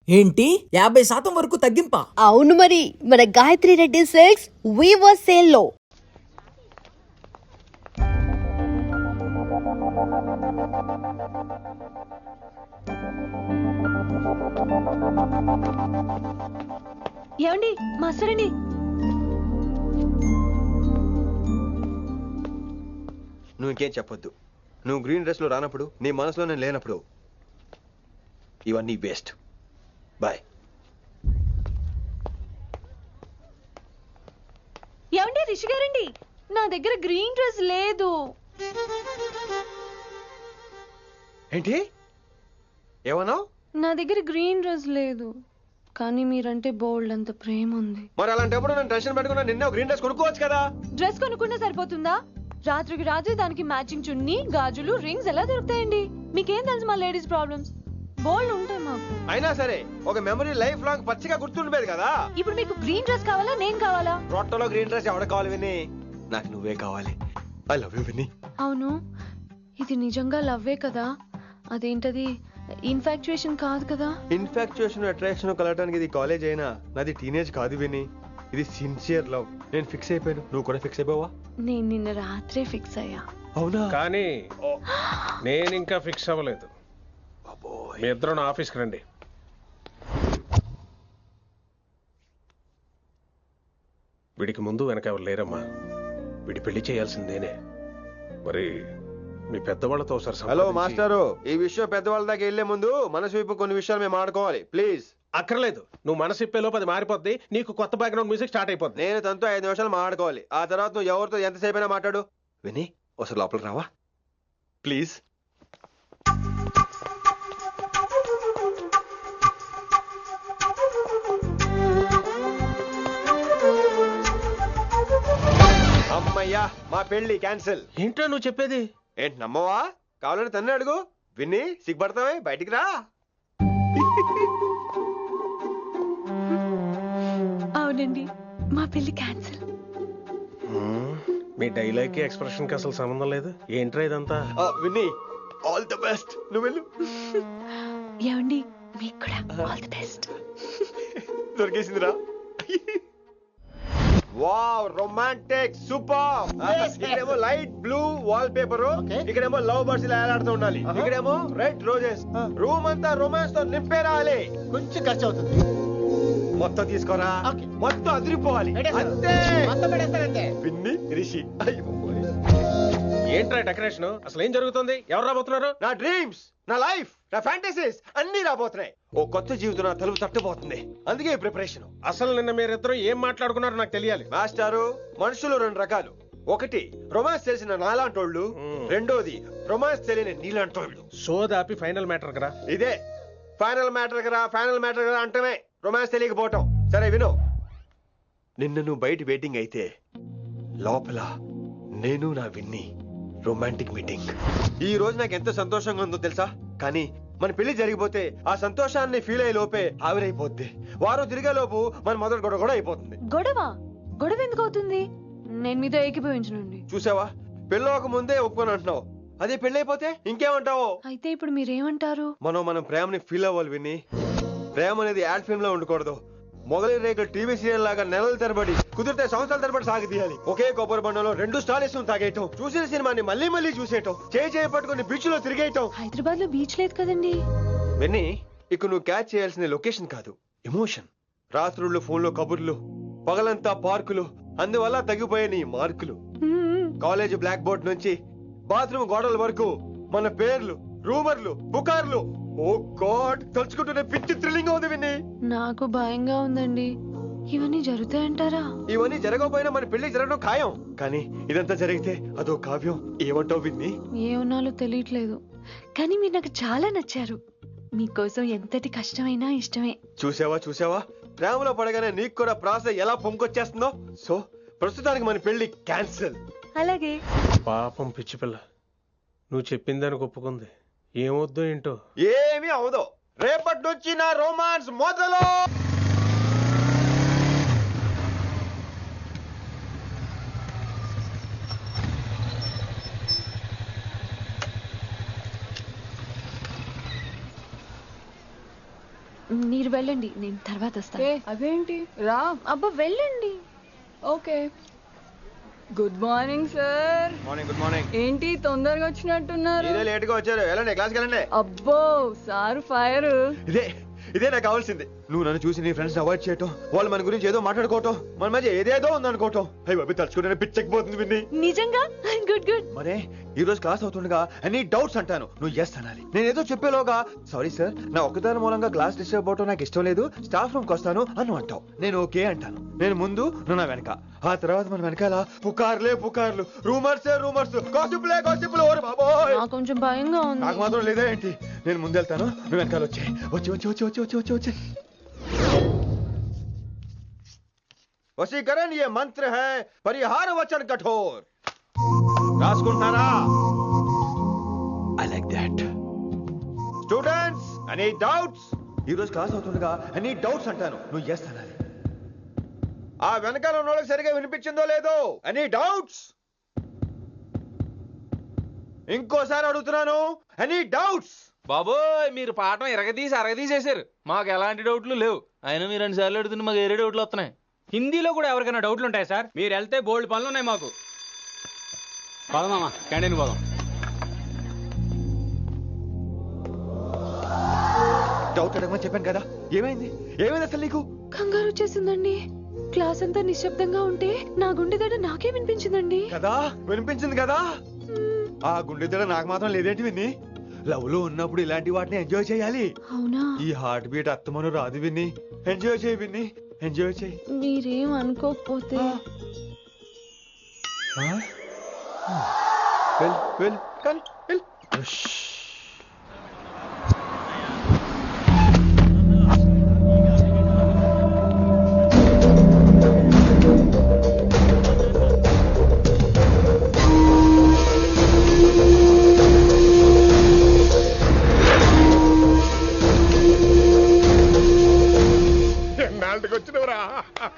ఏంటి 50% వరకు తగ్గింపా? అవును మరి, మన Gayatri Reddy silks weaver sale లో. ఏమండి మాస్టరండి, నువ్వు ఇంకేం చెప్పొద్దు. నువ్వు గ్రీన్ డ్రెస్ లో రానప్పుడు, నీ మనసులో నేను లేనప్పుడు ఇవన్నీ వేస్ట్. బాయ్. ఏమండి రిషి గారండి, నా దగ్గర గ్రీన్ డ్రెస్ లేదు. ఏంటి ఏమన్నావు? నా దగ్గర గ్రీన్ డ్రెస్ లేదు, కానీ మీరంటే బోల్డ్ అంత ప్రేమ ఉంది. మరి అలాంటప్పుడు నేను టెన్షన్ పెట్టుకున్నా, నిన్నే గ్రీన్ డ్రెస్ కొనుక్కోవచ్చు కదా. డ్రెస్ కొనుక్కున్నా సరిపోతుందా? రాత్రికి రాత్రి దానికి మ్యాచింగ్ చున్నీ, గాజులు, రింగ్స్ ఎలా దొరుకుతాయండి? మీకేం తెలుసు మా లేడీస్ ప్రాబ్లమ్స్? బోల్డ్ ఉంటాయి మాకు. అయినా సరే ఒక మెమరీ లైఫ్ లాంగ్ పచ్చిగా గుర్తుండిపోయేది కదా. ఇప్పుడు మీకు గ్రీన్ డ్రెస్ కావాలా, నేను కావాలా? రొట్టలో గ్రీన్ డ్రెస్ ఎవడ కావాలి విని? నాకు నువ్వే కావాలి. ఐ లవ్ యూ విని. అవును, ఇది నిజంగా లవ్వే కదా? అదేంటది ఇన్ఫాక్చుయేషన్ కాదు కదా? ఇన్ఫాక్చుయేషన్ అట్రాక్షన్ కలగడానికి ఇది కాలేజ్ అయినా నాది టీనేజ్ కాదు విని. ఇది సిన్సియర్ లవ్. నేను ఫిక్స్ అయిపోయాను, నువ్వు కూడా ఫిక్స్ అయిపోవా? నేను నిన్న రాత్రే ఫిక్స్ అయ్యా. అవునా? కానీ నేను ఇంకా ఫిక్స్ అవ్వలేదు. మీ ఇద్దరు నా ఆఫీస్కి రండి. వీడికి ముందు వెనక ఎవరు లేరమ్మా. వీడి పెళ్లి చేయాల్సిందేనే. మరి మీ పెద్దవాళ్ళతో ఒకసారి హలో సంప్రదించి- మాస్టారు, ఈ విషయం పెద్దవాళ్ళ దాకా వెళ్లే ముందు మనసు వైపు కొన్ని విషయాలు మేము ఆడుకోవాలి ప్లీజ్. అక్కర్లేదు, నువ్వు మనసు ఇప్పేలోపు అది మారిపోద్ది. నీకు కొత్త బ్యాక్గ్రౌండ్ మ్యూజిక్ స్టార్ట్ అయిపోద్ది. నేను తనతో 5 నిమిషాలు మాట్లాడుకోవాలి. ఆ తర్వాత నువ్వు ఎవరితో ఎంతసేపు అయినా మాట్లాడు. విని ఒకసారి లోపలికి రావా ప్లీజ్? అమ్మయ్యా, మా పెళ్లి క్యాన్సిల్. ఏంటో నువ్వు చెప్పేది? ఏంటి నమ్మవా? కావాలని తన్నే అడుగు. విన్ని సిగ్గుపడతావే, బయటికి రా. అవునండి, మా పెళ్లి క్యాన్సిల్. మీ డైలాగ్ కి ఎక్స్ప్రెషన్ కి అసలు సంబంధం లేదు. ఏంట్రా ఇదంతా? విన్ని ఆల్ ది బెస్ట్. నువ్వు వెళ్ళు. ఏమండి మీకు కూడా ఆల్ ది బెస్ట్. దొరికేసిందిరా. Wow, romantic, super. ఇక్కడేమో లైట్ బ్లూ వాల్ పేపర్, ఇక్కడేమో లవ్ బర్డ్స్ ఇలా ఏలాడుతూ ఉండాలి, ఇక్కడేమో రెడ్ రోజెస్. రూమ్ అంతా రొమాన్స్ తో నింపే రావాలి. కొంచెం ఖర్చు అవుతుంది. మొత్తం తీసుకోరా, మొత్తం అదిరిపోవాలి అంతే. పిన్ని రిషి. ఏంట్రా డెకరేషన్? అసలు ఏం జరుగుతుంది? ఎవరు రాబోతున్నారు? నా డ్రీమ్స్, నా లైఫ్, నా ఫ్యాంటసీస్ అన్ని రాబోతున్నాయి. ఓ కొత్త జీవితం నా తలుపు తట్టబోతుంది. అందుకే ప్రిపరేషన్. అసలు నిన్న మీరిద్దరు ఏం మాట్లాడుకున్నారో నాకు తెలియాలి. మాస్టారు, మనుషులు 2 రకాలు. ఒకటి రొమాన్స్ తెలిసిన నాలాంటోళ్ళు, రెండోది రొమాన్స్ తెలియని నీలాంటోళ్ళు. సోదాపి ఫైనల్ మ్యాటర్ కదా. ఇదే ఫైనల్ మ్యాటర్ కదా. ఫైనల్ మ్యాటర్ కదా అంటమే రొమాన్స్ తెలియకపోవటం. సరే విను, నిన్న నువ్వు బయట వెయిటింగ్ అయితే లోపల నేను నా విన్ని రొమాంటిక్ మీటింగ్. ఈ రోజు నాకు ఎంత సంతోషంగా ఉందో తెలుసా? కానీ మన పెళ్లి జరిగిపోతే ఆ సంతోషాన్ని ఫీల్ అయ్యే లోపే ఆవిరైపోద్ది. వారం తిరిగే లోపు మన మొదటి గొడవ కూడా అయిపోతుంది. గొడవ గొడవ ఎందుకు అవుతుంది? నేను మీతో ఏకీభవించనండి. చూసావా, పెళ్ళవక ముందే ఒప్పుకొని అంటున్నావు. అదే పెళ్ళైపోతే ఇంకేమంటావు? అయితే ఇప్పుడు మీరేమంటారు? మనం ప్రేమని ఫీల్ అవ్వాలి విని. ప్రేమ అనేది యాడ్ ఫిల్మ్ లో ఉండకూడదు. మొగలి రేకులు టీవీ సీరియల్ లాగా నెలల తరబడి, కుదిరితే సంవత్సరాల తరబడి సాగి తీయాలి. ఒకే కొబ్బరి బండలో 2 స్టాలిస్ తాగేయటం, చూసిన సినిమాని మళ్ళీ మళ్ళీ చూసేయటం, చేయి పట్టుకుని బీచ్ లో తిరిగేయటం. హైదరాబాద్ లో బీచ్ లేదు కదండి. విన్ని, ఇక నువ్వు క్యాచ్ చేయాల్సిన లొకేషన్ కాదు, ఎమోషన్. రాత్రుళ్ళు ఫోన్లో కబుర్లు, పగలంతా పార్కులు, అందువల్ల తగ్గిపోయే నీ మార్కులు. కాలేజ్ బ్లాక్ బోర్డ్ నుంచి బాత్రూమ్ గోడల వరకు మన పేర్లు, రూమర్లు, పుకార్లు. ఓ గాడ్, తలుచుకుంటూనే పిచ్చి థ్రిల్లింగ్ ఉంది విన్ని. నాకు భయంగా ఉందండి. ఇవన్నీ జరుగుతాయంటారా? ఇవన్నీ జరగకపోయినా మన పెళ్లి జరగడం ఖాయం. కానీ ఇదంతా జరిగితే అదో కావ్యం. ఏమంటావు విన్ని? ఏమన్నాలో తెలియట్లేదు, కానీ మీరు నాకు చాలా నచ్చారు. మీకోసం ఎంతటి కష్టమైనా ఇష్టమే. చూసావా, ప్రేమలో పడగానే నీకు కూడా ప్రాస ఎలా పొంకొచ్చేస్తుందో. సో ప్రస్తుతానికి మన పెళ్లి క్యాన్సిల్. అలాగే. పాపం పిచ్చి పిల్ల, నువ్వు చెప్పిందానికి ఒప్పుకుంది. ఏమొద్దో ఏంటో. ఏమీ అవదో. రేపటి నుంచి నా రొమాన్స్ మొదలు. మీరు వెళ్ళండి, నేను తర్వాత వస్తాను. అదేంటి రా. అబ్బా వెళ్ళండి. Okay. Good morning sir. Morning. Good morning. ఏంటి తొందరగా వచ్చినట్టున్నారు? ఇదే లేట్ గా వచ్చారు. వెళ్ళండి, క్లాస్కి వెళ్ళండి. అబ్బో సార్ ఫైర్. ఇదే నాకు కావాల్సింది. నువ్వు నన్ను చూసి నీ ఫ్రెండ్స్ అవాయిడ్ చేయటం, వాళ్ళు మన గురించి ఏదో మాట్లాడుకోవటం, మన మధ్య ఏదేదో ఉందనుకోవటం. అయ్యి బాబు తలుచుకుంటే పిచ్చెక్కిపోతుంది విన్ని. నిజంగా గుడ్ గుడ్. మరే ఈ రోజు క్లాస్ అవుతుండగా ఎనీ డౌట్స్ అంటాను, నువ్వు ఎస్ అనాలి. నేను ఏదో చెప్పేలోగా సారీ సార్, నా ఒక్కదాని మూలంగా క్లాస్ డిస్టర్బ్ అవటం నాకు ఇష్టం లేదు, స్టాఫ్ రూమ్ కి వస్తాను అని అంటావు. నేను ఓకే అంటాను. నేను ముందు, నువ్వు నా వెనక. ఆ తర్వాత మన వెనకాల పుకార్లు, రూమర్స్, గాసిప్లే. ఓరే బాబోయ్, నాకు కొంచెం భయంగా ఉంది. నాకు మాత్రం లేదా ఏంటి? నేను ముందు వెళ్తాను, నువ్వు వెనకాల వచ్చే. వశీకరణ ये मंत्र है, परिहार वचन कठोर. రాసుకుంటున్నారా? I like that. Students, any doubts? ఈ రోజు క్లాస్ అవుతుండగా ఎనీ డౌట్స్ అంటాను, నువ్వు ఎస్ అనాలి. ఆ వెనకాల ఉన్న వాళ్ళకి సరిగా వినిపించిందో లేదో? Any doubts? ఇంకోసారి అడుగుతున్నాను, ఎనీ డౌట్స్? బాబోయ్, మీరు పాఠం అరగదీసేశారు. మాకు ఎలాంటి డౌట్లు లేవు. అయినా మీరు 2 సార్లు అడుగుతుంటే మాకు ఏరే డౌట్లు వస్తున్నాయి. హిందీలో కూడా ఎవరికైనా డౌట్లు ఉంటాయి సార్? మీరు వెళ్తే బోల్డ్ పనులు ఉన్నాయి మాకు. పోదామా, క్యాంటీన్ పోదాం. డౌట్ అడగమని చెప్పాను కదా, ఏమైంది అసలు నీకు? కంగారు వచ్చేసిందండి. క్లాస్ అంతా నిశ్శబ్దంగా ఉంటే నా గుండె దడ నాకే వినిపించిందండి. కదా వినిపించింది కదా. ఆ గుండె దడ నాకు మాత్రం లేదేంటి విన్ని? లవ్ లో ఉన్నప్పుడు ఇలాంటి వాటిని ఎంజాయ్ చేయాలి. అవునా? ఈ హార్ట్ బీట్ అత్తమను రాదు విన్ని. ఎంజాయ్ చేయి విన్ని, ఎంజాయ్ చేయి. మీరేం అనుకోకపోతే వెల్.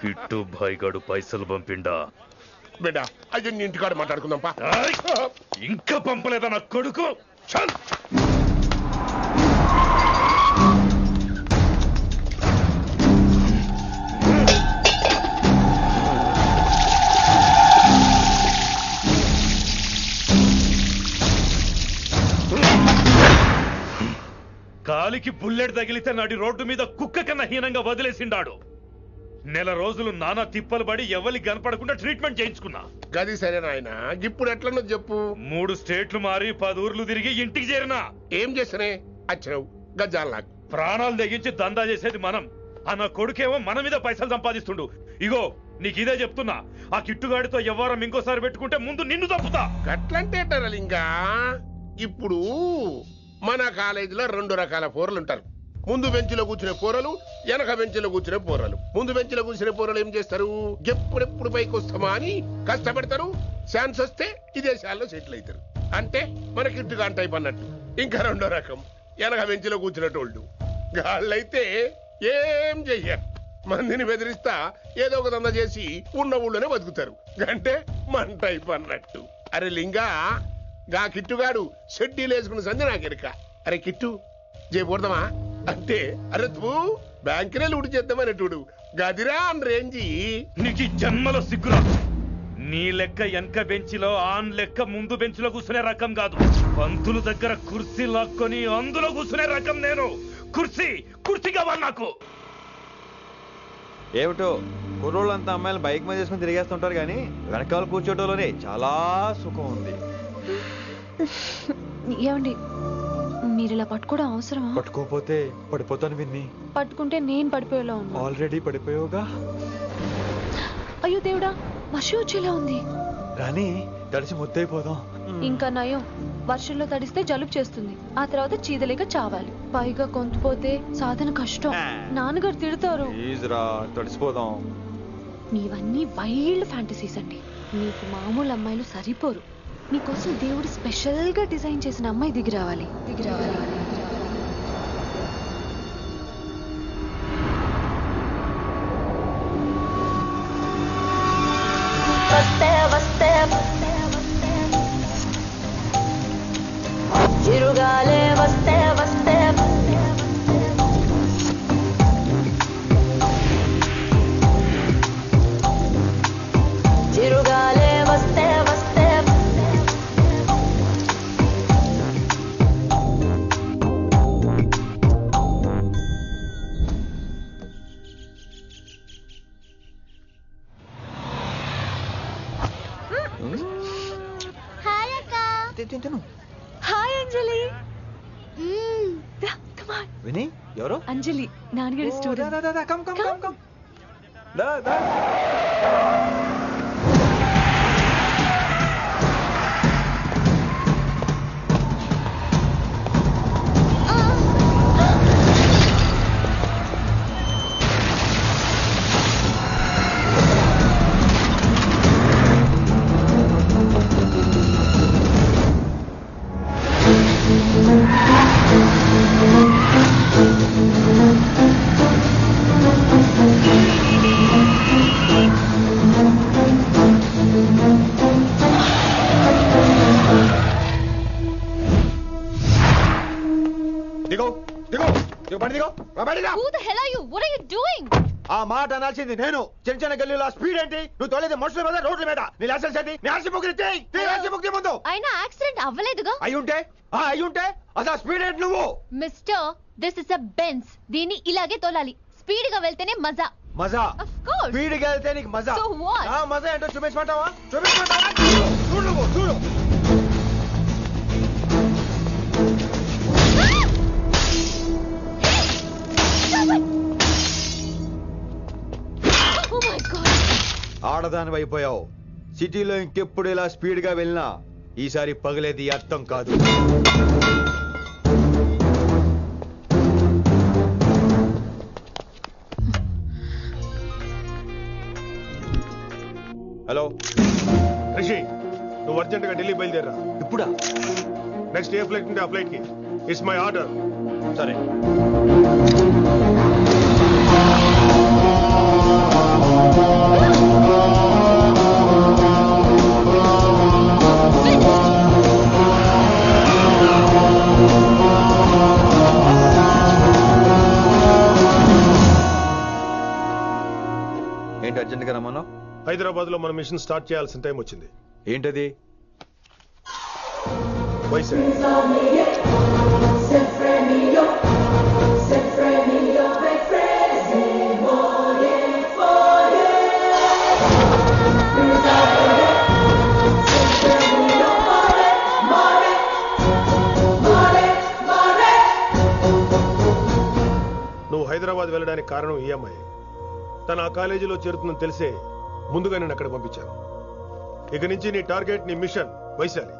కిట్టు భాయ్గాడు పైసలు పంపిండా? బిడ్డ అయ్యో నీ ఇంటికాడ మాట్లాడుకుందాం పా. ఇంకా పంపలేదా నా కొడుకు? చల్. కాలికి బుల్లెట్ తగిలితే నాటి రోడ్డు మీద కుక్క కన్నా హీనంగా వదిలేసిండాడు. నెల రోజులు నానా తిప్పలు పడి ఎవరికి కనపడకుండా ట్రీట్మెంట్ చేయించుకున్నా. గది సరే నాయన, ఇప్పుడు ఎట్లనో చెప్పు. 3 స్టేట్లు మారి 10 ఊర్లు తిరిగి ఇంటికి చేరినా. ఏం చేసినే వచ్చినావు? గజ్జాలు నాకు ప్రాణాలు తెగించి దందా చేసేది మనం. ఆ నా కొడుకేమో మన మీద పైసలు సంపాదిస్తుండు. ఇగో నీకు ఇదే చెప్తున్నా, ఆ కిట్టుగాడితో ఎవరం ఇంకోసారి పెట్టుకుంటే ముందు నిన్ను తప్పుతా. గట్లంటే ఇంకా ఇప్పుడు మన కాలేజీలో 2 రకాల పోరలు ఉంటారు. ముందు బెంచ్లో కూర్చునే పోరలు, వెనక బెంచ్లో కూర్చునే పోరలు. ముందు బెంచ్లో కూర్చునే పోరలు ఏం చేస్తారు? ఎప్పుడెప్పుడు పైకి వస్తామా అని కష్టపడతారు. ఛాన్స్ వస్తే విదేశాల్లో సెటిల్ అవుతారు. అంటే మనకి ఇట్టుగా టైప్ అన్నట్టు. ఇంకా 2వ రకం వెనక బెంచ్లో కూర్చునేటోళ్ళు. వాళ్ళైతే ఏం చెయ్యరు, మందిని బెదిరిస్తా ఏదో ఒక దంద చేసి ఉన్న ఊళ్ళోనే బతుకుతారు. అంటే మన టైప్ అన్నట్టు. అరే లింగా, గా కిట్టుగాడు షెడ్డీలు వేసుకున్న సంది నాకెరక. అరే కిట్టు చేయకూడదామా అంటే, అరే తూ బ్యాంకునే లూటి చేద్దామనేటుడు గదిరా అని రేంజి. నీకు ఈ జన్మలో సిగ్గురా. నీ లెక్క వెనక బెంచిలో, ఆన్ లెక్క ముందు బెంచ్లో కూర్చునే రకం కాదు. పంతులు దగ్గర కుర్చీ లాక్కొని అందులో కూర్చునే రకం నేను. కుర్చీ కావాలి నాకు. ఏమిటో కుర్రోళ్ళంతా అమ్మాయిలు బైక్ మీద చేసుకుని తిరిగేస్తుంటారు, కానీ వెనకాల కూర్చోటంలోనే చాలా సుఖం ఉంది. ఏమండి, మీరు ఇలా పట్టుకోవడం అవసరమా? పట్టుకోపోతే పడిపోతాను విన్ని. పట్టుకుంటే నేను పడిపోయేలా ఉన్నా. ఆల్రెడీ పడిపోయావుగా. అయ్యో దేవుడా, వర్షం వచ్చేలా ఉంది. రాని తడిసి ముద్దైపోదాం. ఇంకా నయం, వర్షంలో తడిస్తే జలుబు చేస్తుంది, ఆ తర్వాత చీదలేక చావాలి. పైగా కొంతపోతే సాధన కష్టం, నాన్నగారు తిడతారు. ప్లీజ్ రా, తడిసిపోదాం. నీవన్నీ వైల్డ్ ఫ్యాంటసీస్ అండి. నీకు మామూలు అమ్మాయిలు సరిపోరు. నీకోసం దేవుడు స్పెషల్ గా డిజైన్ చేసిన అమ్మాయి దిగి రావాలి. చిరుగాలే వస్తే తిను హాయ్ అంజలి కమ్ ఆన్ విని ఎవరు అంజలి నాన్నగారి student come come come come దిగో దిగో దిగో బండి దిగో బండి దిగో. Who the hell are you? What are you doing? ఆ మాట అనాల్సింది నేను. చిన్న చిన్న గల్లీలో స్పీడ్ ఏంటి? నువ్వు తోలేది మనుషుల మీద రోడ్ల మీద. నీ లైసెన్స్ ఏంటి? నీ ఆర్సీ బుక్ ఇచ్చేయ్. నీ ఆర్సీ బుక్ ముందు. అయినా యాక్సిడెంట్ అవ్వలేదుగా. అయ్యుంటే అసలు స్పీడ్ ఏంటి నువ్వు? Mister, this is a Benz. దీన్ని ఇలాగే తోలాలి. స్పీడ్ గా వెళ్తేనే మజా. మజా Of course. స్పీడ్ గా వెళ్తే నీకు మజా. So what? ఆ మజా ఏంటో చూపించమంటావా? చూడు నువ్వు చూడు. Oh my God. ఆడదాని అయిపోయావు. సిటీలో ఇంకెప్పుడు ఇలా స్పీడ్ గా వెళ్ళినా ఈసారి పగిలేది అర్థం కాదు. హలో రిషి, నువ్వు అర్జెంట్ గా ఢిల్లీ బయలుదేరా. ఇప్పుడా? నెక్స్ట్ ఏ ఫ్లైట్ ఉంటే ఆ ఫ్లైట్ కి. It's my order. సరే. ఏంటి అర్జెంట్ గా రమ్మన్నా? హైదరాబాద్ లో మన మిషన్ స్టార్ట్ చేయాల్సిన టైం వచ్చింది. ఏంటది? వైజాగ్. నువ్వు హైదరాబాద్ వెళ్ళడానికి కారణం ఈ అమ్మాయి. తను ఆ కాలేజీలో చేరుతుందని తెలిసే ముందుగా నేను అక్కడ పంపించాను. ఇక నుంచి నీ టార్గెట్, నీ మిషన్ వైశాలి.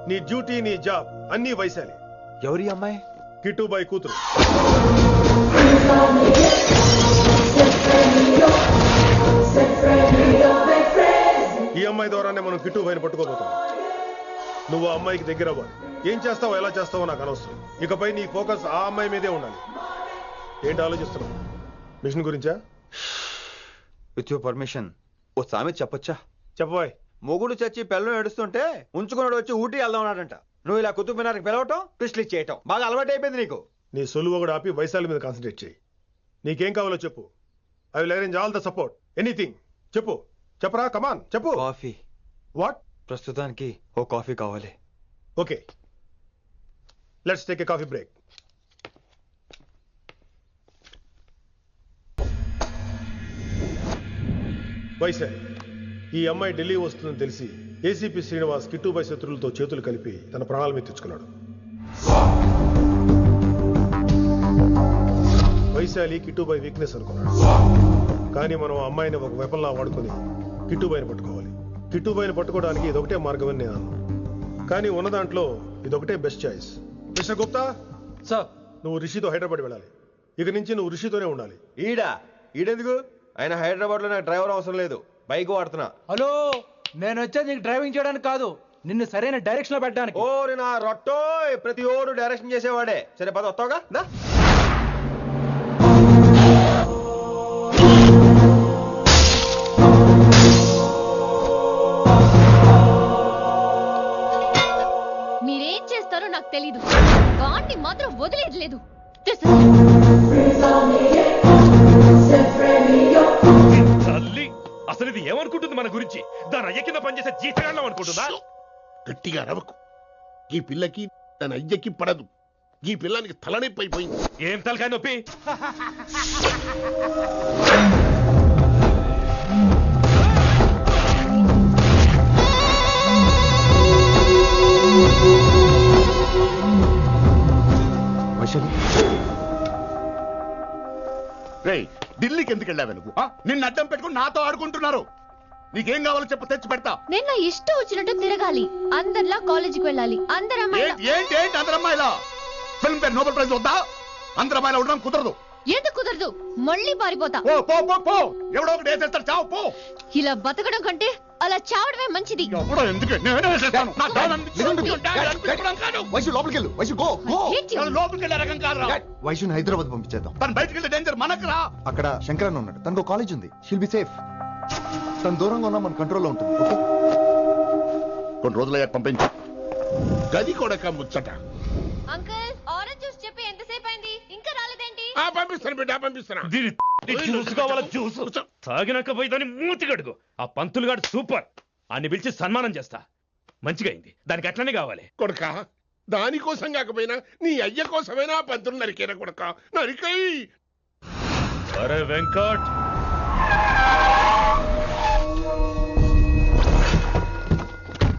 నీ డ్యూటీ, నీ జాబ్ అన్నీ వైశాలి. ఎవరి అమ్మాయి? కిట్టుబాయి కూతురు. ఈ అమ్మాయి ద్వారానే మనం కిట్టుబాయిని పట్టుకోబోతున్నాం. నువ్వు ఆ అమ్మాయికి దగ్గర అవ్వాలి. ఏం చేస్తావో ఎలా చేస్తావో నాకు అనవసరం. ఇకపై నీ ఫోకస్ ఆ అమ్మాయి మీదే ఉండాలి. ఏంటి ఆలోచిస్తున్నావు? మిషన్ గురించా? విత్ యువర్ పర్మిషన్ ఓ సామెత చెప్పొచ్చా? చెప్పబాయ్. మొగుడు చచ్చి పిల్లలు ఏడుస్తుంటే ఉంచుకున్నాడు వచ్చి ఊటీ వెళ్దామన్నాడంట. నువ్వు ఇలా కుతుబ్ మినార్కి పిలవటం, ట్విస్ట్లు చేయటం బాగా అలవాటు అయిపోయింది నీకు. నీ సొలువు కూడా ఆపి వైశాలి మీద కాన్సన్ట్రేట్ చేయి. నీకేం కావాలో చెప్పు. I will arrange all the support. Anything చెప్పు. చెప్పరా, కమాన్ చెప్పు. కాఫీ. వాట్? ప్రస్తుతానికి ఓ కాఫీ కావాలి. Okay, let's take a coffee break. Vaishali, ఈ అమ్మాయి ఢిల్లీ వస్తుందని తెలిసి ఏసీపీ శ్రీనివాస్ కిట్టుబాయి శత్రులతో చేతులు కలిపి తన ప్రాణాల మీద తెచ్చుకున్నాడు. వైశాలి కిట్టుబాయి వీక్నెస్ అనుకున్నాడు. కానీ మనం ఆ అమ్మాయిని ఒక వెపన్లా వాడుకొని కిట్టుబాయిని పట్టుకోవాలి. కిట్టుబాయిని పట్టుకోవడానికి ఇదొకటే మార్గమని నేను అన్నాను. కానీ ఉన్న దాంట్లో ఇదొకటే best choice. Mister Gupta sir, నువ్వు రిషితో హైదరాబాద్ వెళ్ళాలి. ఇక నుంచి నువ్వు రిషితోనే ఉండాలి. ఈడెందుకు? ఆయన హైదరాబాద్ లో నాకు డ్రైవర్ అవసరం లేదు, బైక్ వాడుతున్నా. హలో, నేను వచ్చేది నీకు డ్రైవింగ్ చేయడానికి కాదు, నిన్ను సరైన డైరెక్షన్ లో పెట్టడానికి. ఓరి నా రొట్టో, ప్రతి ఓడు డైరెక్షన్ చేసేవాడే. సరే పద, వస్తావుగా? దా. మీరేం చేస్తారో నాకు తెలీదు. వాడిని మాత్రం వదిలేదు లేదు. తల్లి, అసలు ఇది ఏమనుకుంటుంది మన గురించి? దాని అయ్య కింద పనిచేసే జీతగాళ్ళం అనుకుంటుందా? గట్టిగా రవకు. ఈ పిల్లకి తన అయ్యకి పడదు. ఈ పిల్లానికి తలనొప్పి అయిపోయింది. ఏం తలకాయ నొప్పి? రేయ్ ఢిల్లీకి ఎందుకు వెళ్ళావు నువ్వు నిన్ను అడ్డం పెట్టుకుని నాతో ఆడుకుంటున్నారు. నీకేం కావాలో చెప్పు, తెచ్చి పెడతా. నేను నా ఇష్టం వచ్చినట్టు తిరగాలి, అందరిలా కాలేజీకి వెళ్ళాలి, అందరు ఏంటి అందరు అమ్మాయిలా? ఫిల్మ్ పేరు నోబెల్ ప్రైజ్ వద్దా? అందరు అమ్మాయిలా ఉండడం కుదరదు. ఎందుకు కుదరదు? మళ్ళీ పారిపోతా. పో ఎవడో ఒకటి వేసేస్తాడు, చావు పో. ఇలా బతకడం కంటే అలా చావడమే మంచిది. ఎవడో ఎందుకు నేనే వేసేస్తాను. నా డాన్ అనిపించుకోవడం కాదు. వైశు లోపలికి వెళ్ళు. Vaishu go go. లోపలికి వెళ్ళే రకం కాదురా. వైశుని హైదరాబాద్ పంపించేద్దాం. తను బయటికి వెళ్తే డేంజర్ మనకు రా. అక్కడ శంకరన్ ఉన్నాడు, తనకు కాలేజ్ ఉంది. She'll be safe. తను దూరంగా ఉన్నా మన కంట్రోల్లో ఉంటుంది. ఓకే, కొన్ని రోజులయ్యాక పంపించు. గది కొడక ముచ్చట. అంకుల్ ఆరెంజ్ జ్యూస్ చెప్పి ఎంతసేపు అయింది, ఇంకా రాలేదేంటి? పంపిస్తాను బిడ్డ, పంపిస్తాను. జ్యూస్ కావాలా? జ్యూస్ తాగినాక పోయి దాన్ని మూతి గడుగు. ఆ పంతులు గాడు సూపర్, అన్ని పిలిచి సన్మానం చేస్తా. మంచిగా అయింది, దానికి అట్లనే కావాలి. కొడక దానికోసం కాకపోయినా నీ అయ్య కోసమైనా పంతులు నరికేనా కొడక, నరికై. అరే వెంకట్,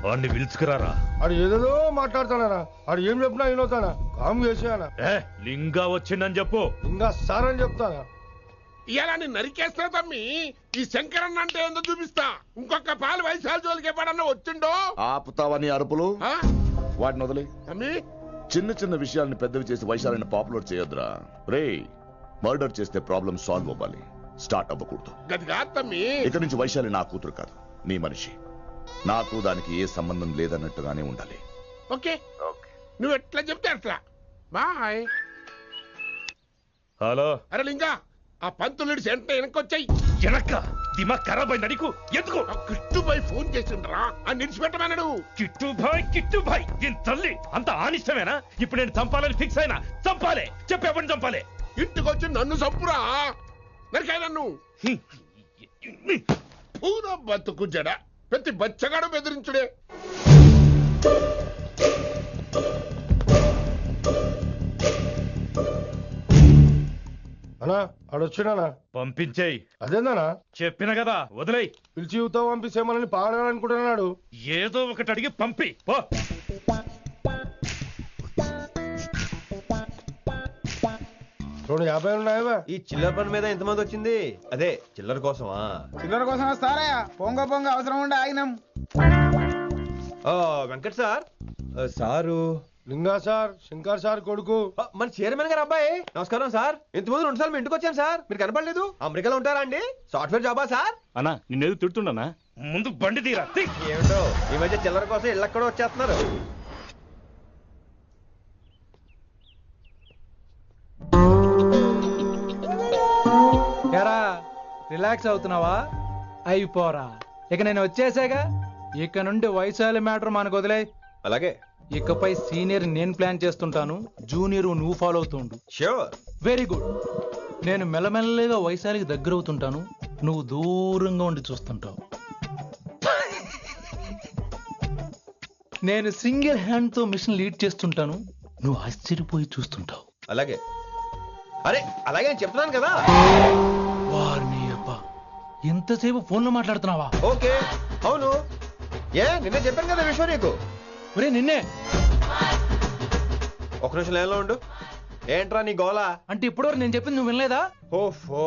వాడిని పిలుచుకురారా. ఆడు ఏదేదో మాట్లాడతానా, ఆడు ఏం చెప్పినా వినవుతానా? కామ్ చేసేయానా? లింగా వచ్చిందని చెప్పు. ఇంకా సార్ అని చెప్తానా? ఇలా నేను నరికేస్తా తమ్మి. ఈ శంకరన్న అంటే ఏందో చూపిస్తా. ఇంకొక పాలు వయసాల జోలికి ఎప్పుడన్నా వచ్చిండో ఆపుతావని అరుపులు. వాటిని వదిలే. తమ్మి చిన్న చిన్న విషయాల్ని పెద్దవి చేసి వైశాలని పాపులర్ చేయొద్దురా. రే, మర్డర్ చేస్తే ప్రాబ్లం సాల్వ్ అవ్వాలి, స్టార్ట్ అవ్వకూడదు. గది కాదు తమ్మి. ఇక నుంచి వైశాలి నా కూతురు కాదు, నీ మనిషి. నాకు దానికి ఏ సంబంధం లేదన్నట్టుగానే ఉండాలి. ఓకే, నువ్వు ఎట్లా చెప్తే అట్లా. బాయ్. హలో. అరే లింగా, ఆ పంతులుడి సెంట వెనకొచ్చాయి. వెనక్క దిమాగ్ ఖరాబ్ అయింది నీకు. ఎందుకు? కిట్టుబాయ్ ఫోన్ చేసిండ్రా, అని నిడిచిపెట్టమన్నాడు. కిట్టుబాయ్ దీని తల్లి అంత ఆనిష్టమేనా? ఇప్పుడు నేను చంపాలని ఫిక్స్ అయినా. చంపాలే, చెప్పేపని చంపాలే. ఇంటికొచ్చి నన్ను చంపురా, నరికాయ నన్ను. పూరా బతుకు జడ, ప్రతి బచ్చగాడు బెదిరించుడే. అన్నా ఆడొచ్చినానా? పంపించేయి. అదేందనా? చెప్పిన కదా, వదిలేయి. పిలిచి యువత పంపిస్తే మనల్ని పాడాలనుకుంటున్నాడు. ఏదో ఒకటి అడిగి పంపి పో. 250 ఉన్నాయా? ఈ చిల్లర పని మీద ఎంతమంది వచ్చింది? అదే చిల్లర కోసమా? చిల్లర కోసం వస్తారా? పొంగ అవసరం ఉండే ఆగినాం. వెంకట్ సార్. సారు లింగా సార్, శంకర్ సార్ కొడుకు, మన చైర్మన్ గారు అబ్బాయి. నమస్కారం సార్. ఇంతకుముందు 2 సార్లు మీ ఇంటికి వచ్చాను సార్, మీరు కనపడలేదు. అమెరికాలో ఉంటారా అండి? సాఫ్ట్వేర్ జాబా సార్? అన్నా నిన్నేది తిడుతుండనా? ముందు బండి తీరా. ఏమిటో ఈ మధ్య చిల్లర కోసం ఇళ్ళక్కడ వచ్చేస్తున్నారు. రిలాక్స్ అవుతున్నావా? అయిపోరా, ఇక నేను వచ్చేసాగా. ఇక నుండి వైశాలి మ్యాటర్ మనకు వదిలే. అలాగే. ఇకపై సీనియర్ నేను ప్లాన్ చేస్తుంటాను, జూనియర్ నువ్వు ఫాలో అవుతుండు. ష్యూర్. Very good. నేను మెల్లమెల్లగా వైశాలికి దగ్గర అవుతుంటాను, నువ్వు దూరంగా ఉండి చూస్తుంటావు. నేను సింగిల్ హ్యాండ్ తో మిషన్ లీడ్ చేస్తుంటాను, నువ్వు ఆశ్చర్యపోయి చూస్తుంటావు. అలాగే. అరే అలాగే అని చెప్తున్నాను కదా. వారిని అబ్బా, ఎంతసేపు ఫోన్ లో మాట్లాడుతున్నావా? ఓకే, అవును. నిన్నే చెప్పాను కదా విశ్వ నీకు. ఒరే నిన్నే. ఒక నిమిషం లైన్లో ఉండు. ఏంట్రా నీ గోలా? అంటే ఇప్పటివరకు నేను చెప్పింది నువ్వు వినలేదా? ఓఫో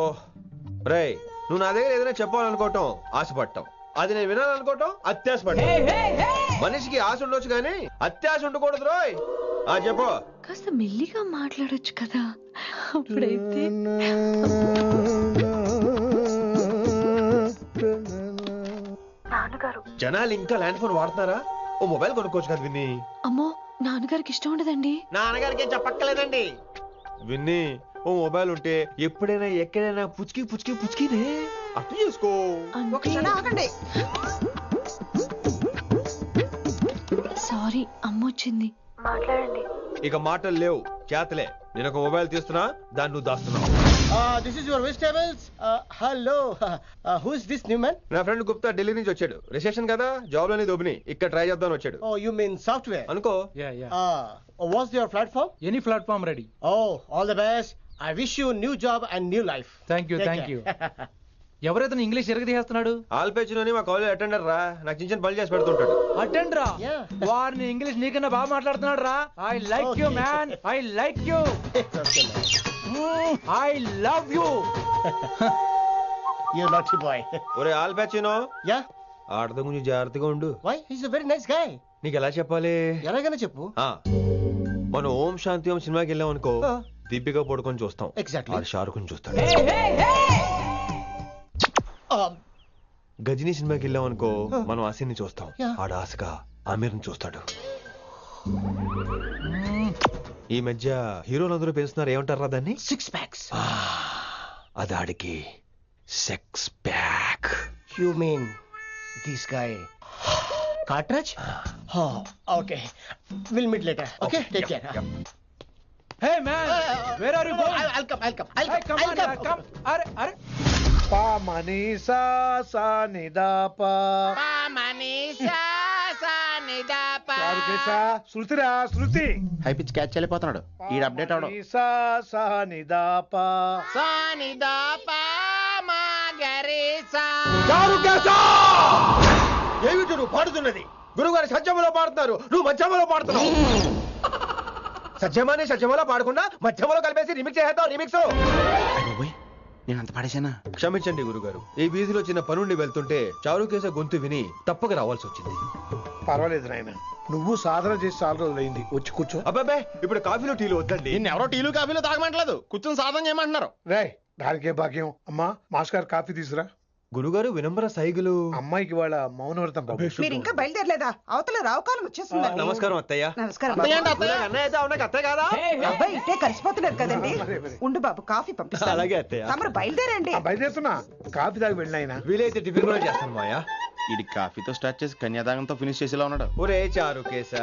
రేయ్, నువ్వు నా దగ్గర ఏదైనా చెప్పాలనుకోవటం ఆశపడటం, అది నేను వినాలనుకోవటం అత్యాశపడటం. మనిషికి ఆశ ఉండొచ్చు కానీ అత్యాశ ఉండకూడదు రోయ్. చెప్పు. కాస్త మెల్లిగా మాట్లాడొచ్చు కదా, అప్పుడైతే. నాన్నగారు, జనాలు ఇంకా ల్యాండ్ ఫోన్ వాడుతున్నారా? ఓ మొబైల్ కొనుక్కోవచ్చు కదా విన్ని. అమ్మో, నాన్నగారికి ఇష్టం ఉండదండి. నాన్నగారికి ఏం చెప్పక్కర్లేదండి. విన్ని, ఓ మొబైల్ ఉంటే ఎప్పుడైనా ఎక్కడైనా పుచ్చుకినే అర్థం చేసుకో. సారీ, అమ్మ వచ్చింది. మాట్లాడండి. ఇక మాటలు లేవు, చేతలే. నేను ఒక మొబైల్ తీస్తున్నా, దాన్ని నువ్వు దాస్తున్నావు. This is your vegetables. Hello, who is this new man? నా ఫ్రెండ్ గుప్తా ఢిల్లీ నుంచి వచ్చాడు. రిసెప్షన్ కదా, జాబ్ లోని దొబ్బిని ఇక్కడ ట్రై చేద్దాం వచ్చాడు. ఓ యు మీన్ సాఫ్ట్వేర్ అనుకో. What's your platform? Any platform ready. Oh all the best. I wish you new job and new life. Thank you. ఎవరైతే ఇంగ్లీష్ ఎరగదీస్తున్నాడు? ఆల్పేచినోని మా కాలేజ్ అటెండర్ రా, నాకు చిన్న చిన్న పనులు చేసి పెడుతుంటాడు. అటెండరా? వారిని ఇంగ్లీష్ నీకన్నా బాగా మాట్లాడుతున్నాడు రా. I like you man, I like you, I love you. You naughty boy. ఒరే ఆల్ ప్యాచినో Yeah? ఆడతో కొంచెం జాగ్రత్తగా ఉండు. Why? He's a very nice guy. నీకు ఎలా చెప్పాలి? ఎలాగైనా చెప్పు. మనం ఓం శాంతి ఓం సినిమాకి వెళ్ళాం అనుకో, దీపిక పడుకొని చూస్తాం. Exactly. ఆడు షారుఖ్ చూస్తాడు. గజనీ సినిమాకి వెళ్ళాం అనుకో, మనం ఆసిని చూస్తాం. ఆడు ఆశగా ఆమీర్ని చూస్తాడు. ఈ మధ్య హీరోలందరూ పెంచుతున్నారు, ఏమంటారా దాన్ని? 6 packs. అది ఆడికి sex pack. You mean this guy? Cartridge? Oh, okay. We'll meet later. Okay? Take care. Hey man, where are you going? I'll come. Hey, come on, come. Are. Pa manisa sa nidapa. Pa manisa sa nidapa. చారుకేశా, శృతిరా Shruti. High pitch catch వెళ్ళిపోతున్నాడు. ఈ update అవడం. మనీసా సా నిదాపా. సా నిదాపా మా గరీసా. చారుకేశా! ఏమిటి నువ్వు పాడుతున్నది? గురువుగారు సత్యములో పాడుతున్నారు, నువ్వు మధ్యమలో పాడుతున్నావు. సత్యమాని సత్యములో పాడకుండా మధ్యమలో కలిపేసి రిమిక్స్ చేద్దాం. రిమిక్స్ నేను అంత పాడేశానా? క్షమించండి గురుగారు, ఈ వీధిలో చిన్న పనుండి వెళ్తుంటే చారుకేశ గొంతు విని తప్పక రావాల్సి వచ్చింది. పర్వాలేదు నాయన, నువ్వు సాధన చేసి చాలా రోజులైంది. వచ్చి కూర్చో. అబ్బాబే, ఇప్పుడు కాఫీలో టీలు వద్దండి. ఎవరో టీలు కాఫీలు తాగమంటలేదు, కూర్చొని సాధన చేయమంటున్నారు. రాయ్, దానికే భాగ్యం. అమ్మా, మాస్టర్ కాఫీ తీసురా. గురుగారు వినంబర సైగులు. అమ్మాయికి వాళ్ళ మౌనవ్రతం. మీరు ఇంకా బయలుదేరలేదా? అవతల రావుకాలం వచ్చేస్తుంది. నమస్కారం అత్తయ్య. నమస్కారం. అత్తయ్య కాదా? అబ్బాయి ఇట్టే కలిసిపోతున్నారు కదండి. ఉండు బాబు, కాఫీ పంపిస్తాను. అలాగే అత్తయ్య. తమరు బయలుదేరండి. బయలుదేరుతున్నా. కాఫీ తాగి వెళ్ళినాయన. వీలైతే టిఫిన్ కూడా చేస్తాను మాయా. ఇది కాఫీతో స్టార్ట్ చేసి కన్యాదానంతో ఫినిష్ చేసేలా ఉన్నాడు. ఒరే చారుకేశ,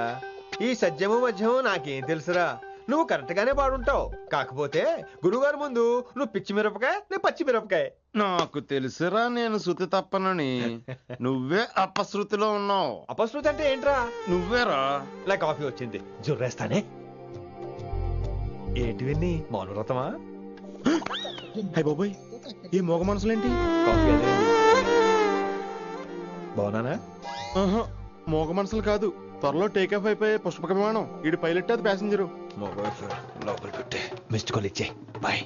ఈ సత్యము మధ్యము నాకేం తెలుసురా? నువ్వు కరెక్ట్ గానే పాడుంటావు. కాకపోతే గురుగారు ముందు నువ్వు పిచ్చి మిరపకాయ, నేను పచ్చి మిరపకాయ. నాకు తెలుసురా నేను శృతి తప్పనని. నువ్వే అపశృతిలో ఉన్నావు. అపశృతి అంటే ఏంట్రా? నువ్వేరా. నా కాఫీ వచ్చింది, జుర్రేస్తానే. ఏంటి విన్ని, మౌనవ్రతమా? హై బాబోయ్, ఈ మోగ మనసులేంటి? కాఫీ అదే. బాగున్నానా? మోగ మనసులు కాదు, త్వరలో టేక్ ఆఫ్ అయిపోయే పుష్పక విమానం. ఈడు పైలట్, అది ప్యాసింజరు. లోపల పెట్టే మిస్డ్ కాల్ ఇచ్చే. బాయ్.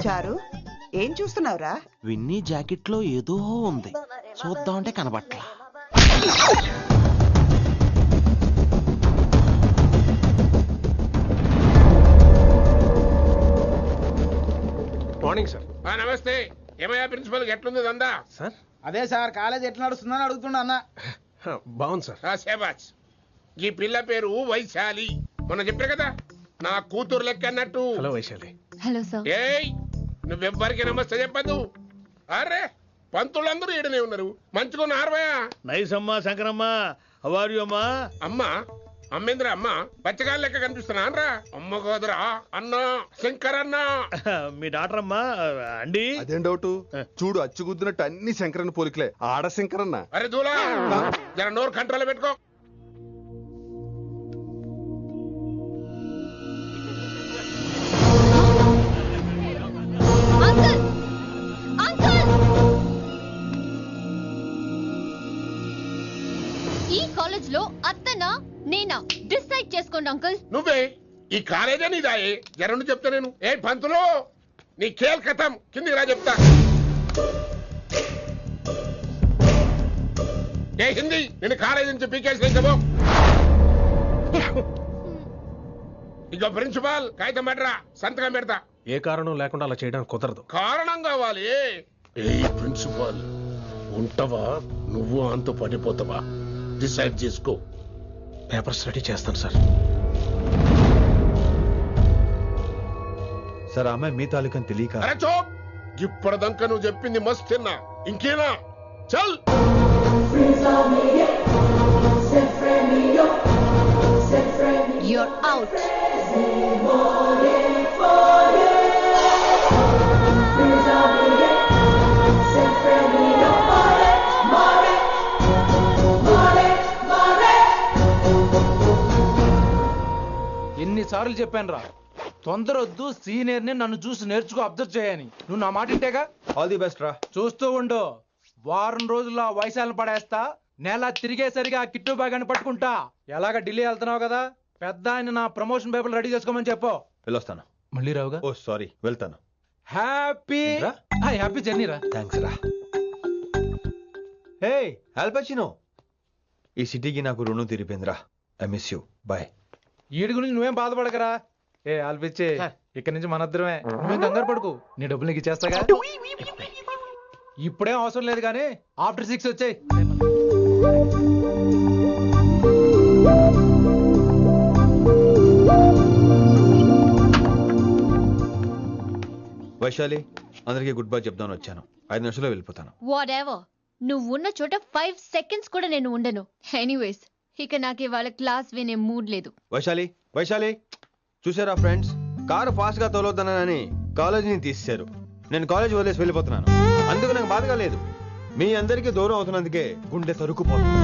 చారు, ఏం చూస్తున్నావురా? విన్నీ జాకెట్ లో ఏదో ఉంది, చూద్దామంటే కనబట్లా. Morning sir. నమస్తే. ఏమయ్యా ప్రిన్సిపల్, ఎట్లుంది దందా? సార్ అదే సార్, కాలేజ్ ఎట్లా నడుస్తుందని అడుగుతున్నా అన్న. బాగుంది సార్. శేబాజ్. ఈ పిల్ల పేరు వైశాలి. మొన్న చెప్పా కదా, నా కూతురు లెక్క అన్నట్టు. హలో వైశాలి. Hello sir. ఏయ్, నువ్వెవ్వరికి నమస్తే చెప్పద్దు. అరే, పంతులందరూ ఈడనే ఉన్నారు. మంచుకున్న ఆర్వయా. నైస్ అమ్మా శంకరమ్మ. హౌ ఆర్ యు అమ్మా? అమ్మా అమ్మేంద్ర అమ్మ బచ్చగాళ్ళ లెక్క కనిపిస్తున్నా అనరా? అమ్మ కాదురా, అన్న శంకర్ అన్న. మీ డాక్టర్ అమ్మా అండి. అదేం డౌట్? చూడు, అచ్చుగుద్దినట్టు అన్ని శంకరన్న పోలికలే. ఆడ శంకరన్న. అరే దూలా, జర నోరు కంట్రోల్ పెట్టుకో. అంకుల్! అంకుల్! ఈ కాలేజ్ లో అత్తనా నేనా డిసైడ్ చేసుకోండి అంకుల్. నువ్వే ఈ కాలేజే నీదాయే. జరండు చెప్తా నేను. ఏ పంతులు, నీ ఖేల్ కథం. కిందికి రా చెప్తా. ఏ హిందీ, నేను కాలేజీ నుంచి పీకేసి. ఇక ప్రిన్సిపాల్ కాగితం పడరా, సంతకం పెడతా. ఏ కారణం లేకుండా అలా చేయడానికి కుదరదు. కారణం కావాలి. ఏ ప్రిన్సిపాల్, ఉంటావా నువ్వు అంత పడిపోతావా? డిసైడ్ చేసుకో. పేపర్స్ రెడీ చేస్తాను సార్. సార్, అమ్మాయి మీ తాలూకని తెలియక. అరే చోప్, ఇప్పటిదాకా నువ్వు చెప్పింది మస్తు తిన్నా. ఇంకేనా? చల్. You're out. ఎన్నిసార్లు చెప్పాను రా, తొందరొద్దు, సీనియర్ ని నన్ను చూసి నేర్చుకో, అబ్జర్వ్ చేయని. నువ్వు నా మాట ఇంటేగా. ఆల్ ది బెస్ట్ రా. చూస్తూ ఉండు, వారం రోజుల్లో ఆ వైశాలను పడేస్తా. నెల తిరిగేసరిగా ఆ కిట్టు బాగాన్ని పట్టుకుంటా. ఎలాగ ఢిల్లీ వెళ్తున్నావు కదా, పెద్ద ఆయన నా ప్రమోషన్ పేపర్లు రెడీ చేసుకోమని చెప్పు. వెళ్ళొస్తాను. మళ్ళీ రావుగా? ఓ సారీ, వెళ్తాను. హ్యాపీ హ్యాపీ జర్నీ రా. థ్యాంక్స్ రా. హే ఆల్పచినో, ఈ సిటీకి నాకు రుణం తీరిపోయిందిరా. I miss you. బాయ్. వీడి గురించి నువ్వేం బాధపడకరా. ఏ ఆల్పిచ్చే, ఇక్కడ నుంచి మనద్దరమే. నువ్వేం కంగారు పడుకు, నీ డబ్బులు నీకు ఇచ్చేస్తాగా. ఇప్పుడేం అవసరం లేదు కానీ ఆఫ్టర్ 6 వచ్చాయి. వైశాలి, అందరికీ గుడ్ బై చెప్దామని వచ్చాను. 5 నిమిషాల్లో వెళ్ళిపోతాను. వాట్ ఎవర్, నువ్వు ఉన్న చోట 5 seconds కూడా నేను ఉండను. ఎనీవేస్, ఇక నాకు ఇవాళ క్లాస్ వినే మూడ్ లేదు. వైశాలి, వైశాలి, చూసారా ఫ్రెండ్స్, కారు ఫాస్ట్ గా తోలొద్దనని కాలేజీని తీసేశారు. నేను కాలేజ్ వదిలేసి వెళ్ళిపోతున్నాను. అందుకు నాకు బాధగా లేదు. మీ అందరికీ దూరం అవుతున్నందుకే గుండె తరుక్కుపోతుంది.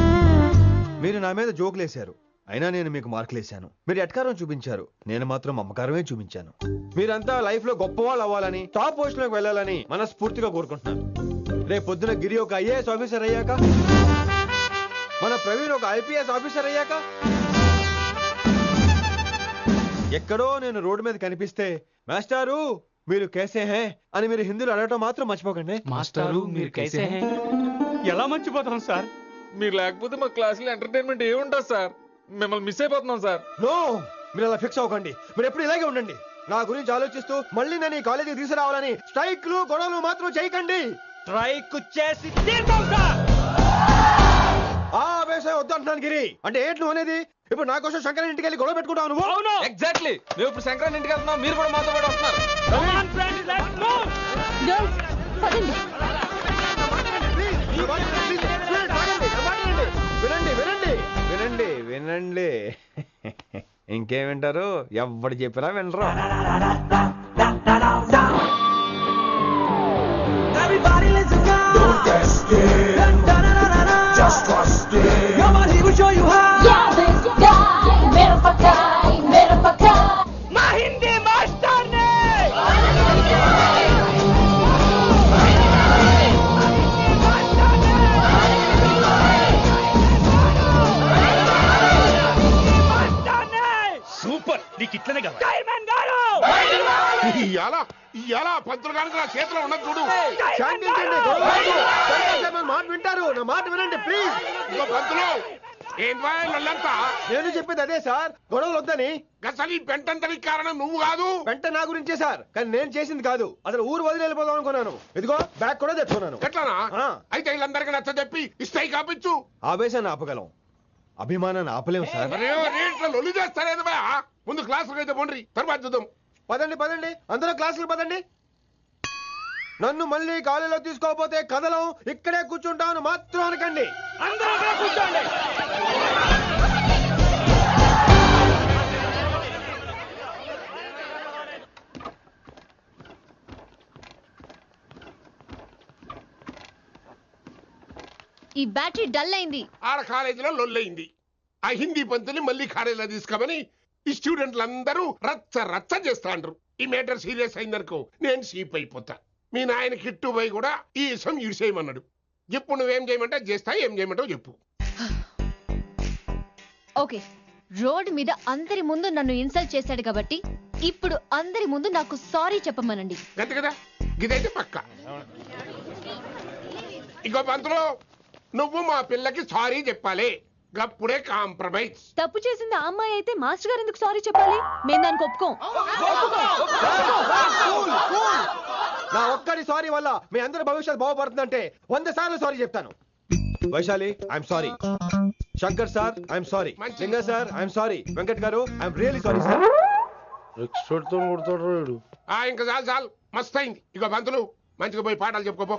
మీరు నా మీద జోకులేశారు, అయినా నేను మీకు మార్కులేశాను. మీరు ఎట్కారం చూపించారు, నేను మాత్రం అమ్మకారమే చూపించాను. మీరంతా లైఫ్ లో గొప్ప వాళ్ళు అవ్వాలని, టాప్ పొజిషన్ లోకి వెళ్ళాలని మనస్ఫూర్తిగా కోరుకుంటున్నాను. రేపు పొద్దున గిరి ఒక IAS ఆఫీసర్ అయ్యాక, మన ప్రవీణ్ ఒక IPS ఆఫీసర్ అయ్యాక, ఎక్కడో నేను రోడ్డు మీద కనిపిస్తే మాస్టారు మీరు కేసే హే అని మీరు హిందీలో అడగటం మాత్రం మర్చిపోకండి. మాస్టారు మీరు కైసే హే. ఎలా మర్చిపోతాం సార్? మీరు లేకపోతే మా క్లాసులో ఎంటర్టైన్మెంట్ ఏముంటుంది సార్? మిమ్మల్ని మిస్ అయిపోతున్నాం సార్. నో, మీరు అలా ఫిక్స్ అవ్వకండి. మీరు ఎప్పుడు ఇలాగే ఉండండి. నా గురించి ఆలోచిస్తూ మళ్ళీ నేను ఈ కాలేజీకి తీసుకురావాలని స్ట్రైక్లు గొడవలు మాత్రం చేయకండి. స్ట్రైక్ చేసి తీరుతాం సార్. ఆ వ్యవసాయం వద్దంటున్నాను గిరి. అంటే ఏంటి నువ్వు అనేది? ఇప్పుడు నా కోసం శంకర్ ఇంటికి వెళ్ళి గొడవ పెట్టుకుంటావు నువ్వు? అవును, ఎగ్జాక్ట్లీ. మేము ఇప్పుడు శంకరన్ ఇంటికి వెళ్తున్నాం, మీరు కూడా మాతో పాటు వస్తున్నారు. గర్ల్స్, పదండి. వినండి వినండి వినండి వినండి. ఇంకేం వింటారు? ఎవడు చెప్పినా వినరు. సూపర్, నీకు ఇట్లనే కదా. ఇవాళ పంతులు గారికి నా చేతిలో ఉన్నది చూడు. మాట వింటారు, నా మాట వినండి ప్లీజ్. ఇంకో పంతులు, ఏంటంతా? నేను చెప్పేది అదే సార్, గొడవలు వద్దని. అసలు ఈ పెంటంతకి కారణం నువ్వు కాదు. వెంట నా గురించే సార్, కానీ నేను చేసింది కాదు. అసలు ఊరు వదిలి వెళ్ళిపోదాం అనుకున్నాను. ఇదిగో బ్యాగ్ కూడా తెచ్చుకున్నాను. ఎట్లానా? అయితే వీళ్ళందరికీ నచ్చ చెప్పి ఇస్తాయి కాపించు. ఆవేశాన్ని ఆపగలం, అభిమానాన్ని ఆపలేము సార్. లొల్లి చేస్తారేది బా. ముందు క్లాసులకు అయితే పోండి, తర్వాత చూద్దాం. పదండి పదండి, అందరూ క్లాసులకు పదండి. నన్ను మళ్ళీ కాలేజీలో తీసుకోకపోతే కదలం, ఇక్కడే కూర్చుంటాను మాత్రం అనకండి. అందరూ కూర్చోండి. ఈ బ్యాటరీ డల్ అయింది. ఆడ కాలేజీలో లొల్లయింది. ఆ హిందీ పంతుని మళ్ళీ కాలేజీలో తీసుకోమని ఈ స్టూడెంట్లందరూ రచ్చ రచ్చ చేస్తాండ్రు. ఈ మేటర్ సీరియస్ అయిందనుకో నేను సీప్ అయిపోతా. మీ నాయన కిట్టు పోయి కూడా ఈ విషయం ఇడిసేయమన్నాడు. ఇప్పుడు నువ్వేం చేయమంటే చేస్తా, ఏం చేయమంటావు చెప్పు. ఓకే, రోడ్ మీద అందరి ముందు నన్ను ఇన్సల్ట్ చేశాడు కాబట్టి ఇప్పుడు అందరి ముందు నాకు సారీ చెప్పమనండి. గంతే కదా, గిదైతే పక్క. ఇంకో పంతులు, నువ్వు మా పిల్లకి సారీ చెప్పాలి. గప్పుడే కాంప్రమైజ్. తప్పు చేసింది ఆ అమ్మాయి అయితే మాస్టర్ గారు ఎందుకు సారీ చెప్పాలి? మేము దానికి ఒప్పుకోం. నా ఒక్కడి సారీ వల్ల మీ అందరి భవిష్యత్తు బాగుపడుతుందంటే 100 సార్లు సారీ చెప్తాను. Vaishali, I'm sorry. Shankar sir, I'm sorry. లింగ సార్, ఐఎమ్ సారీ. వెంకట్ గారు, I'm really sorry sir. Expert తో కొడతాడు. ఇంకా చాలు చాలు, మస్తు అయింది. ఇక పంతులు మంచిగా పోయి పాఠాలు చెప్పుకోపో.